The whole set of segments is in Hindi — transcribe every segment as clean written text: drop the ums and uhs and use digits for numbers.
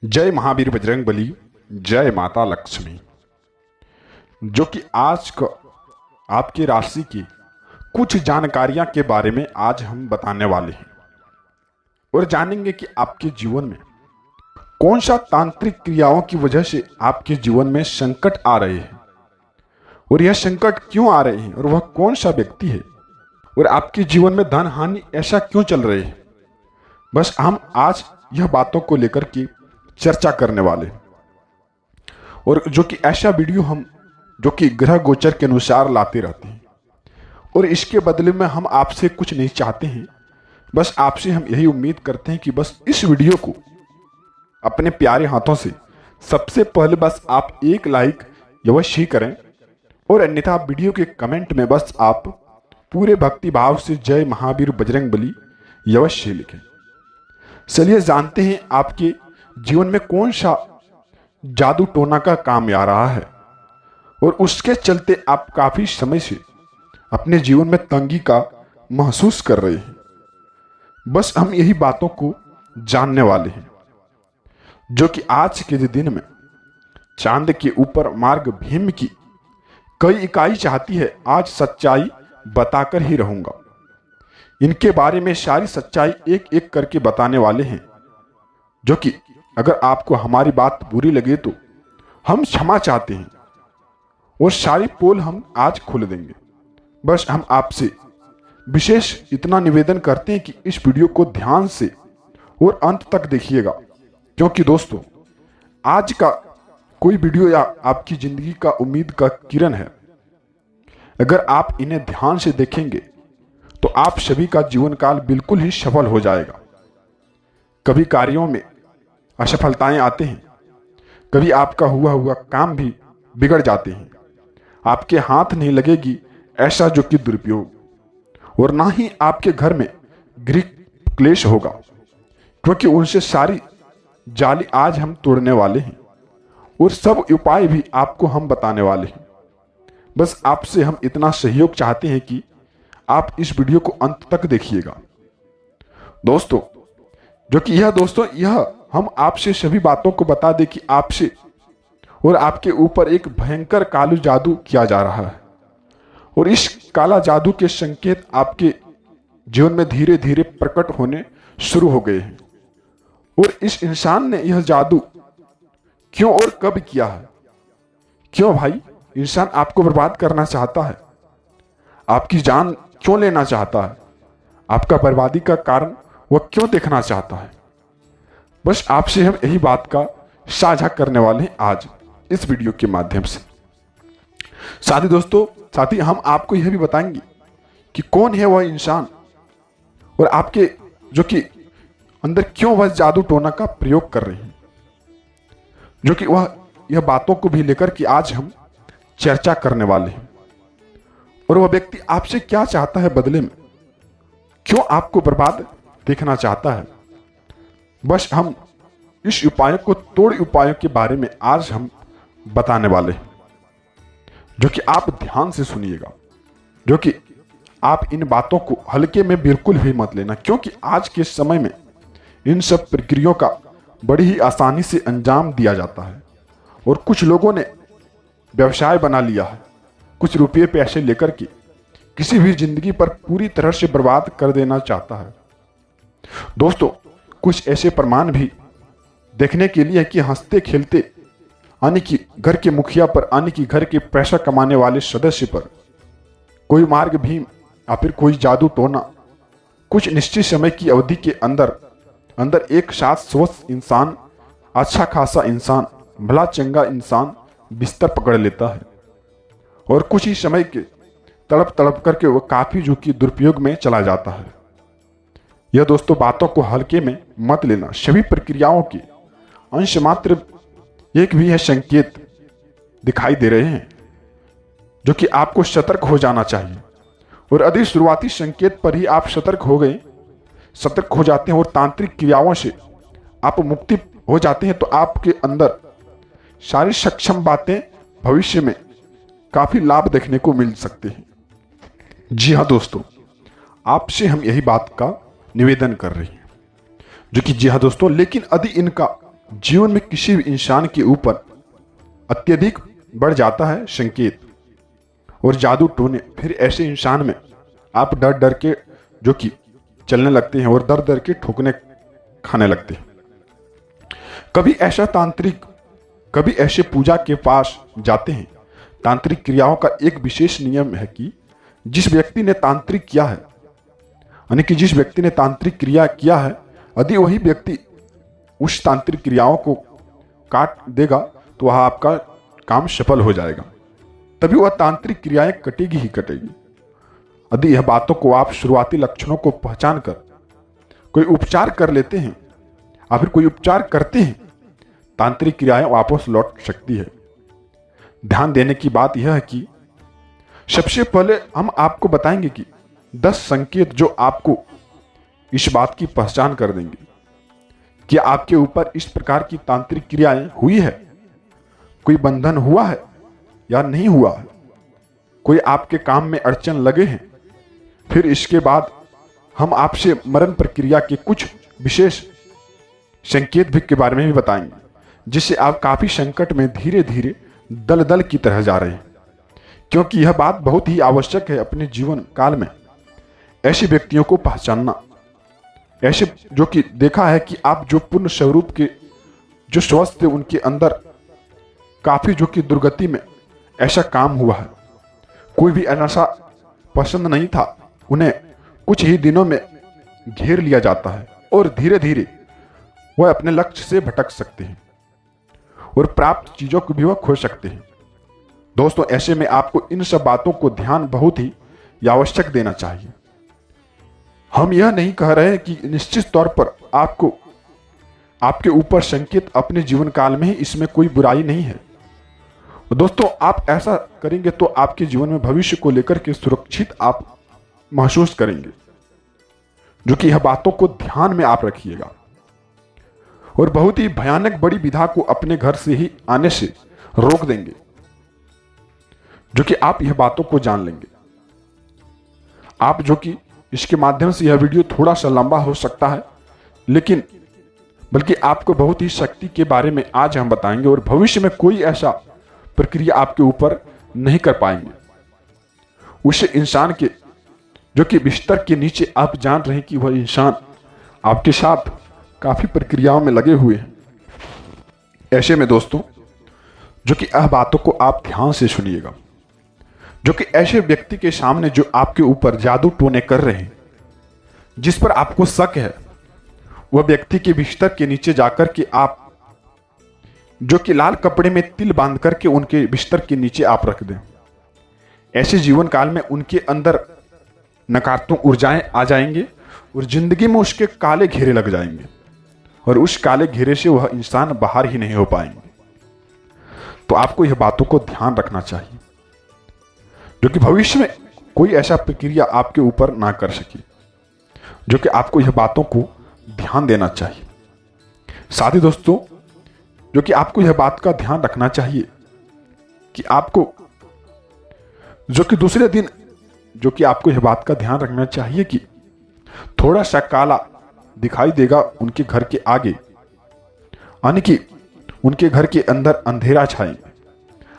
जय महावीर बजरंगबली, जय माता लक्ष्मी। जो कि आज का आपकी राशि की कुछ जानकारियां के बारे में आज हम बताने वाले हैं और जानेंगे कि आपके जीवन में कौन सा तांत्रिक क्रियाओं की वजह से आपके जीवन में संकट आ रहे हैं और यह संकट क्यों आ रहे हैं और वह कौन सा व्यक्ति है और आपके जीवन में धन हानि ऐसा क्यों चल रही है। बस हम आज यह बातों को लेकर के चर्चा करने वाले और जो कि ऐसा वीडियो हम जो कि ग्रह गोचर के अनुसार लाते रहते हैं और इसके बदले में हम आपसे कुछ नहीं चाहते हैं। बस आपसे हम यही उम्मीद करते हैं कि बस इस वीडियो को अपने प्यारे हाथों से सबसे पहले बस आप एक लाइक अवश्य ही करें और अन्यथा वीडियो के कमेंट में बस आप पूरे भक्ति भाव से जय महावीर बजरंगबली अवश्य लिखें। चलिए जानते हैं आपके जीवन में कौन सा जादू टोना का काम आ रहा है और उसके चलते आप काफी समय से अपने जीवन में तंगी का महसूस कर रहे हैं। बस हम यही बातों को जानने वाले हैं जो कि आज के दिन में चांद के ऊपर मार्ग भीम की कई इकाई चाहती है। आज सच्चाई बताकर ही रहूंगा। इनके बारे में सारी सच्चाई एक एक करके बताने वाले हैं जो कि अगर आपको हमारी बात बुरी लगे तो हम क्षमा चाहते हैं और सारी पोल हम आज खोल देंगे। बस हम आपसे विशेष इतना निवेदन करते हैं कि इस वीडियो को ध्यान से और अंत तक देखिएगा, क्योंकि दोस्तों आज का कोई वीडियो या आपकी जिंदगी का उम्मीद का किरण है। अगर आप इन्हें ध्यान से देखेंगे तो आप सभी का जीवन काल बिल्कुल ही सफल हो जाएगा। कभी कार्यों में असफलताएं आते हैं, कभी आपका हुआ काम भी बिगड़ जाते हैं। आपके हाथ नहीं लगेगी ऐसा जो कि दुरुपयोग, और ना ही आपके घर में गृह क्लेश होगा, क्योंकि उनसे सारी जाली आज हम तोड़ने वाले हैं और सब उपाय भी आपको हम बताने वाले हैं। बस आपसे हम इतना सहयोग चाहते हैं कि आप इस वीडियो को अंत तक देखिएगा दोस्तों। जो कि यह हम आपसे सभी बातों को बता दें कि आपसे और आपके ऊपर एक भयंकर कालू जादू किया जा रहा है और इस काला जादू के संकेत आपके जीवन में धीरे धीरे प्रकट होने शुरू हो गए हैं। और इस इंसान ने यह जादू क्यों और कब किया है? क्यों भाई इंसान आपको बर्बाद करना चाहता है? आपकी जान क्यों लेना चाहता है? आपका बर्बादी का कारण वह क्यों देखना चाहता है? बस आपसे हम यही बात का साझा करने वाले हैं आज इस वीडियो के माध्यम से। साथ ही हम आपको यह भी बताएंगे कि कौन है वह इंसान और आपके जो कि अंदर क्यों वह जादू टोना का प्रयोग कर रहे हैं, जो कि वह यह बातों को भी लेकर कि आज हम चर्चा करने वाले हैं। और वह व्यक्ति आपसे क्या चाहता है बदले में, क्यों आपको बर्बाद देखना चाहता है। बस हम इस उपायों को तोड़ उपायों के बारे में आज हम बताने वाले हैं, जो कि आप ध्यान से सुनिएगा, जो कि आप इन बातों को हल्के में बिल्कुल भी मत लेना, क्योंकि आज के समय में इन सब प्रक्रियाओं का बड़ी ही आसानी से अंजाम दिया जाता है और कुछ लोगों ने व्यवसाय बना लिया है। कुछ रुपये पैसे लेकर के किसी भी जिंदगी पर पूरी तरह से बर्बाद कर देना चाहता है। दोस्तों कुछ ऐसे प्रमाण भी देखने के लिए कि हंसते खेलते यानी कि घर के मुखिया पर यानी कि घर के पैसा कमाने वाले सदस्य पर कोई मार्ग भीम या फिर कोई जादू टोना कुछ निश्चित समय की अवधि के अंदर एक साथ स्वस्थ इंसान, अच्छा खासा इंसान, भला चंगा इंसान बिस्तर पकड़ लेता है और कुछ ही समय के तड़प करके वह काफी जो कि दुरुपयोग में चला जाता है। यह दोस्तों बातों को हल्के में मत लेना। सभी प्रक्रियाओं के अंश मात्र एक भी है संकेत दिखाई दे रहे हैं, जो कि आपको सतर्क हो जाना चाहिए। और यदि शुरुआती संकेत पर ही आप सतर्क हो जाते हैं और तांत्रिक क्रियाओं से आप मुक्ति हो जाते हैं तो आपके अंदर सारी सक्षम बातें भविष्य में काफी लाभ देखने को मिल सकते हैं। जी हाँ दोस्तों, आपसे हम यही बात का निवेदन कर रहे हैं, जो कि जी हाँ दोस्तों, लेकिन यदि इनका जीवन में किसी भी इंसान के ऊपर अत्यधिक बढ़ जाता है संकेत और जादू टोने, फिर ऐसे इंसान में आप डर डर के जो कि चलने लगते हैं और डर डर के ठोकने खाने लगते हैं। कभी ऐसा तांत्रिक, कभी ऐसे पूजा के पास जाते हैं। तांत्रिक क्रियाओं का एक विशेष नियम है कि जिस व्यक्ति ने तांत्रिक किया है, यानी कि जिस व्यक्ति ने तांत्रिक क्रिया किया है, यदि वही व्यक्ति उस तांत्रिक क्रियाओं को काट देगा तो वह आपका काम सफल हो जाएगा, तभी वह तांत्रिक क्रियाएं कटेगी ही कटेगी। यदि यह बातों को आप शुरुआती लक्षणों को पहचान कर कोई उपचार कर लेते हैं या फिर कोई उपचार करते हैं, तांत्रिक क्रियाएं वापस लौट सकती है। ध्यान देने की बात यह है कि सबसे पहले हम आपको बताएंगे कि 10 संकेत जो आपको इस बात की पहचान कर देंगे कि आपके ऊपर इस प्रकार की तांत्रिक क्रियाएं हुई है, कोई बंधन हुआ है या नहीं हुआ है, कोई आपके काम में अड़चन लगे हैं। फिर इसके बाद हम आपसे मरण प्रक्रिया के कुछ विशेष संकेत भी के बारे में भी बताएंगे, जिससे आप काफी संकट में धीरे धीरे दलदल की तरह जा रहे हैं। क्योंकि यह बात बहुत ही आवश्यक है अपने जीवन काल में ऐसे व्यक्तियों को पहचानना, ऐसे जो कि देखा है कि आप जो पूर्ण स्वरूप के जो स्वस्थ थे उनके अंदर काफी जो कि दुर्गति में ऐसा काम हुआ है। कोई भी ऐसा पसंद नहीं था, उन्हें कुछ ही दिनों में घेर लिया जाता है और धीरे धीरे वह अपने लक्ष्य से भटक सकते हैं और प्राप्त चीजों को भी वह खो सकते हैं। दोस्तों, ऐसे में आपको इन सब बातों को ध्यान बहुत ही आवश्यक देना चाहिए। हम यह नहीं कह रहे हैं कि निश्चित तौर पर आपको आपके ऊपर संकेत अपने जीवन काल में ही, इसमें कोई बुराई नहीं है। दोस्तों, आप ऐसा करेंगे तो आपके जीवन में भविष्य को लेकर के सुरक्षित आप महसूस करेंगे, जो कि यह बातों को ध्यान में आप रखिएगा और बहुत ही भयानक बड़ी विधा को अपने घर से ही आने से रोक देंगे, जो कि आप यह बातों को जान लेंगे। आप जो कि इसके माध्यम से यह वीडियो थोड़ा सा लंबा हो सकता है, लेकिन बल्कि आपको बहुत ही शक्ति के बारे में आज हम बताएंगे और भविष्य में कोई ऐसा प्रक्रिया आपके ऊपर नहीं कर पाएंगे। उस इंसान के जो कि बिस्तर के नीचे आप जान रहे हैं कि वह इंसान आपके साथ काफी प्रक्रियाओं में लगे हुए हैं। ऐसे में दोस्तों, जो कि यह बातों को आप ध्यान से सुनिएगा, जो कि ऐसे व्यक्ति के सामने जो आपके ऊपर जादू टोने कर रहे हैं, जिस पर आपको शक है, वह व्यक्ति के बिस्तर के नीचे जाकर के आप जो कि लाल कपड़े में तिल बांध करके उनके बिस्तर के नीचे आप रख दें। ऐसे जीवन काल में उनके अंदर नकारात्मक ऊर्जाएं आ जाएंगे और जिंदगी में उसके काले घेरे लग जाएंगे और उस काले घेरे से वह इंसान बाहर ही नहीं हो पाएंगे। तो आपको यह बातों को ध्यान रखना चाहिए, जो कि भविष्य में कोई ऐसा प्रक्रिया आपके ऊपर ना कर सके, जो कि आपको यह बातों को ध्यान देना चाहिए। साथ ही दोस्तों, जो कि आपको यह बात का ध्यान रखना चाहिए कि आपको जो कि दूसरे दिन जो कि आपको यह बात का ध्यान रखना चाहिए कि थोड़ा सा काला दिखाई देगा उनके घर के आगे, यानी कि उनके घर के अंदर अंधेरा छाएंगे।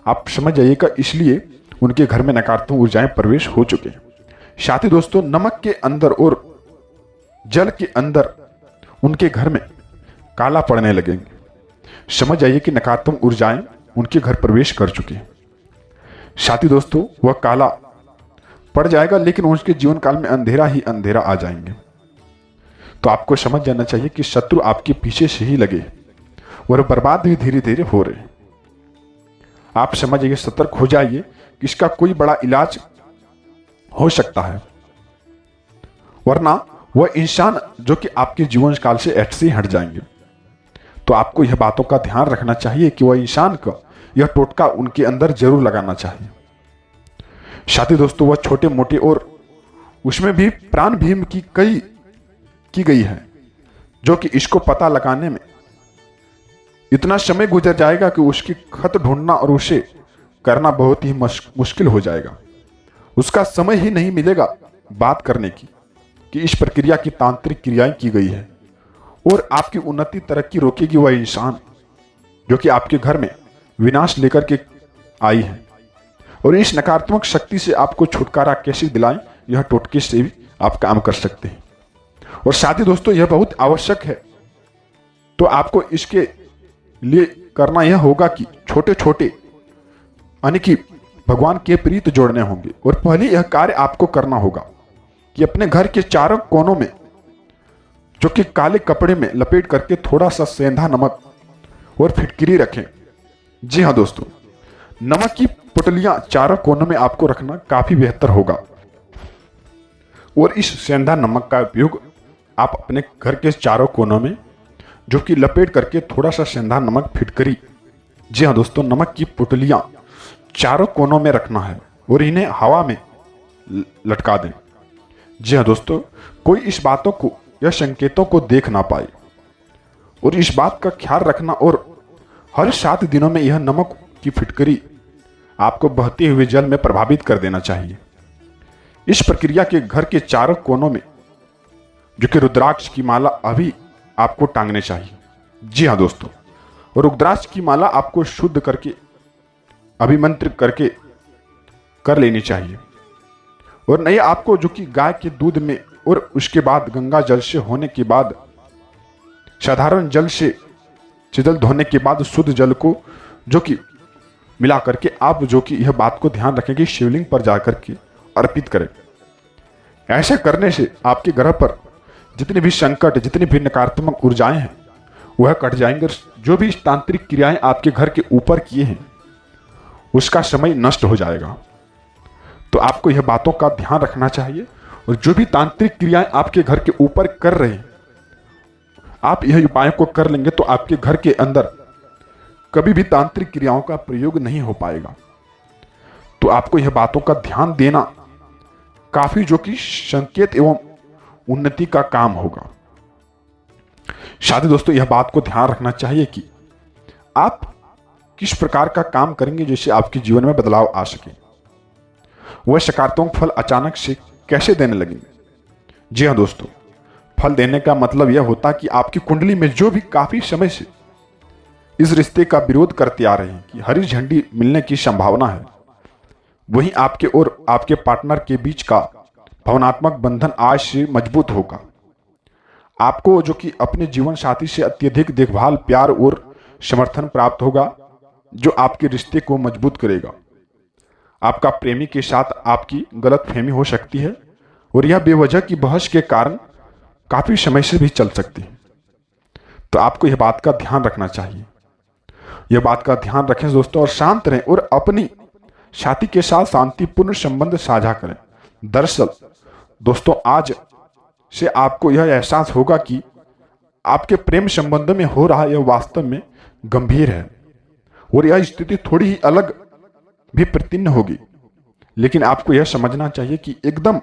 आप समझ जाइएगा, इसलिए उनके घर में नकारात्मक ऊर्जाएं प्रवेश हो चुके हैं। साथ ही दोस्तों, नमक के अंदर और जल के अंदर उनके घर में काला पड़ने लगेंगे। समझ जाइए कि नकारात्मक ऊर्जाएं उनके घर प्रवेश कर चुकी हैं। साथ ही दोस्तों, वह काला पड़ जाएगा, लेकिन उसके जीवन काल में अंधेरा ही अंधेरा आ जाएंगे। तो आपको समझ जाना चाहिए कि शत्रु आपके पीछे से ही लगे और बर्बाद भी धीरे धीरे हो रहे हैं। आप समझ जाइए, सतर्क हो जाइए कि इसका कोई बड़ा इलाज हो सकता है, वरना वह इंसान जो कि आपके जीवन काल से ऐसे ही हट जाएंगे। तो आपको यह बातों का ध्यान रखना चाहिए कि वह इंसान का यह टोटका उनके अंदर जरूर लगाना चाहिए। साथ ही दोस्तों, वह छोटे मोटे और उसमें भी प्राण भीम की कई की गई है, जो कि इसको पता लगाने में इतना समय गुजर जाएगा कि उसकी खत ढूंढना और उसे करना बहुत ही मुश्किल हो जाएगा। उसका समय ही नहीं मिलेगा बात करने की कि इस प्रक्रिया की तांत्रिक क्रियाएं की गई है। और आपकी उन्नति तरक्की रोकेगी वह इंसान जो कि आपके घर में विनाश लेकर के आई है। और इस नकारात्मक शक्ति से आपको छुटकारा कैसे दिलाएं, यह टोटके से भी आप काम कर सकते हैं। और साथ ही दोस्तों यह बहुत आवश्यक है, तो आपको इसके लिए करना यह होगा कि छोटे छोटे यानी कि भगवान के प्रीत जोड़ने होंगे। और पहले यह कार्य आपको करना होगा कि अपने घर के चारों कोनों में जो कि काले कपड़े में लपेट करके थोड़ा सा सेंधा नमक और फिटकिरी रखें। जी हाँ दोस्तों, नमक की पुटलियां चारों कोनों में आपको रखना काफी बेहतर होगा। और इस सेंधा नमक का उपयोग आप अपने घर के चारों कोनों में जो कि लपेट करके थोड़ा सा सेंधा नमक फिटकरी, जी हाँ दोस्तों, नमक की पुटलियां चारों कोनों में रखना है और इन्हें हवा में लटका दें। जी हाँ दोस्तों, कोई इस बातों को या संकेतों को देख ना पाए। और इस बात का ख्याल रखना और हर 7 दिनों में यह नमक की फिटकरी आपको बहते हुए जल में प्रभावित कर देना चाहिए। इस प्रक्रिया के घर के चारों कोनों में जो कि रुद्राक्ष की माला अभी आपको टांगने चाहिए। जी हाँ दोस्तों, और रुद्राक्ष की माला आपको शुद्ध करके अभिमंत्रित करके कर लेनी चाहिए। और नहीं आपको जो कि गाय के दूध में और उसके बाद गंगा जल से होने के बाद साधारण जल से जल धोने के बाद शुद्ध जल को जो कि मिला करके आप जो कि यह बात को ध्यान रखें कि शिवलिंग पर जाकर के अर्पित करें। ऐसा करने से आपके ग्रह पर जितने भी संकट, जितनी भी नकारात्मक ऊर्जाएं हैं वह कट जाएंगे। जो भी तांत्रिक क्रियाएं आपके घर के ऊपर किए हैं उसका समय नष्ट हो जाएगा। तो आपको यह बातों का ध्यान रखना चाहिए। और जो भी तांत्रिक क्रियाएं आपके घर के ऊपर कर रहे हैं, आप यह उपायों को कर लेंगे तो आपके घर के अंदर कभी भी तांत्रिक क्रियाओं का प्रयोग नहीं हो पाएगा। तो आपको यह बातों का ध्यान देना काफी जो कि संकेत एवं उन्नति का काम होगा। साथ ही दोस्तों यह बात को ध्यान रखना चाहिए कि आप किस प्रकार का काम करेंगे जिससे आपके जीवन में बदलाव आ सके, वह सकारात्मक फल अचानक से कैसे देने लगेंगे। जी हाँ दोस्तों, फल देने का मतलब यह होता कि आपकी कुंडली में जो भी काफी समय से इस रिश्ते का विरोध करते आ रहे हैं कि हरी झंडी मिलने की संभावना है, वहीं आपके और आपके पार्टनर के बीच का भावनात्मक बंधन आज से मजबूत होगा। आपको जो कि अपने जीवन साथी से अत्यधिक देखभाल, प्यार और समर्थन प्राप्त होगा जो आपके रिश्ते को मजबूत करेगा। आपका प्रेमी के साथ आपकी गलतफहमी हो सकती है और यह बेवजह की बहस के कारण काफी समय से भी चल सकती है। तो आपको यह बात का ध्यान रखना चाहिए। यह बात का ध्यान रखें दोस्तों और शांत रहें और अपनी साथी के साथ शांतिपूर्ण संबंध साझा करें। दरअसल दोस्तों आज से आपको यह एहसास होगा कि आपके प्रेम संबंध में हो रहा यह वास्तव में गंभीर है और यह स्थिति थोड़ी ही अलग भी प्रतीर्ण होगी, लेकिन आपको यह समझना चाहिए कि एकदम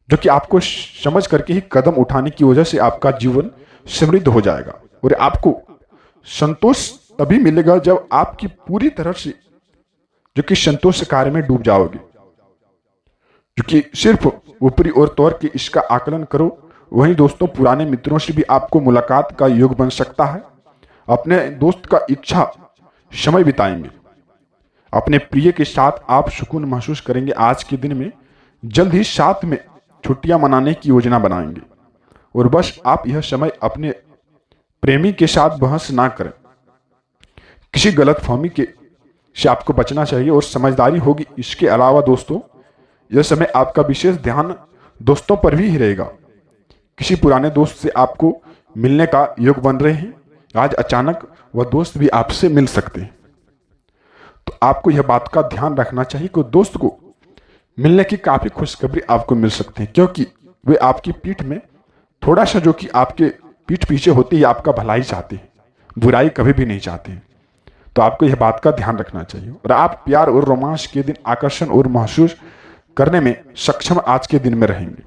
जो कि आपको समझ करके ही कदम उठाने की वजह से आपका जीवन समृद्ध हो जाएगा। और आपको संतोष तभी मिलेगा जब आपकी पूरी तरह से जो कि संतोष कार्य में डूब जाओगे। जो कि सिर्फ ऊपरी और तौर के इसका आकलन करो, वहीं दोस्तों पुराने मित्रों से भी आपको मुलाकात का योग बन सकता है। अपने दोस्त का इच्छा समय बिताएंगे, अपने प्रिय के साथ आप सुकून महसूस करेंगे। आज के दिन में जल्द ही साथ में छुट्टियां मनाने की योजना बनाएंगे और बस आप यह समय अपने प्रेमी के साथ बहस ना करें। किसी गलतफहमी के से आपको बचना चाहिए और समझदारी होगी। इसके अलावा दोस्तों यह समय आपका विशेष ध्यान दोस्तों पर भी ही रहेगा। किसी पुराने दोस्त से आपको मिलने का योग बन रहे हैं, आज अचानक वह दोस्त भी आपसे मिल सकते हैं। तो आपको यह बात का ध्यान रखना चाहिए कि दोस्त को मिलने की काफी खुशखबरी आपको मिल सकते हैं, क्योंकि वे आपकी पीठ में थोड़ा सा जो कि आपके पीठ पीछे होते ही आपका भलाई चाहते हैं, बुराई कभी भी नहीं चाहते हैं। तो आपको यह बात का ध्यान रखना चाहिए और आप प्यार और रोमांस के दिन आकर्षण और महसूस करने में सक्षम आज के दिन में रहेंगे।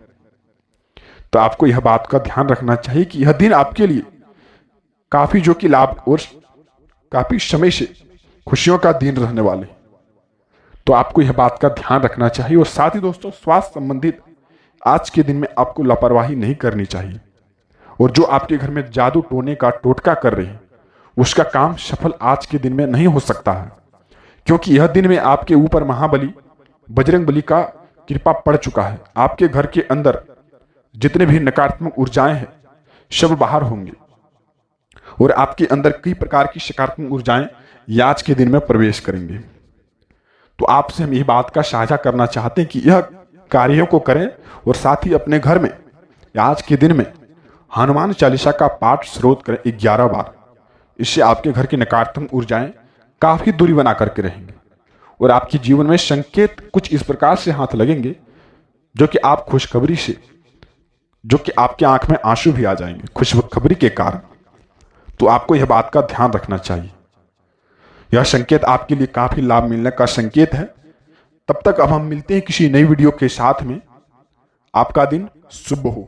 तो आपको यह बात का ध्यान रखना चाहिए कि यह दिन आपके लिए काफी जो कि लाभ और काफी समय से खुशियों का दिन रहने वाले। तो आपको यह बात का ध्यान रखना चाहिए और साथ ही दोस्तों स्वास्थ्य संबंधित आज के दिन में आपको लापरवाही नहीं करनी चाहिए और जो आपके घर में जादू टोने का टोटका कर रहे हैं उसका काम सफल आज के दिन में नहीं हो सकता है, क्योंकि यह दिन में आपके ऊपर महाबली बजरंग बली का कृपा पड़ चुका है। आपके घर के अंदर जितने भी नकारात्मक ऊर्जाएं हैं सब बाहर होंगे और आपके अंदर कई प्रकार की सकारात्मक ऊर्जाएं आज के दिन में प्रवेश करेंगे। तो आपसे हम यह बात का साझा करना चाहते हैं कि यह कार्यों को करें और साथ ही अपने घर में आज के दिन में हनुमान चालीसा का पाठ स्रोत करें 11 बार। इससे आपके घर की नकारात्मक ऊर्जाएं काफी दूरी बना करके रहेंगे और आपके जीवन में संकेत कुछ इस प्रकार से हाथ लगेंगे जो कि आप खुशखबरी से, जो कि आपके आंख में आंसू भी आ जाएंगे खुशखबरी के कारण। तो आपको यह बात का ध्यान रखना चाहिए। यह संकेत आपके लिए काफी लाभ मिलने का संकेत है। तब तक अब हम मिलते हैं किसी नई वीडियो के साथ में। आपका दिन शुभ हो।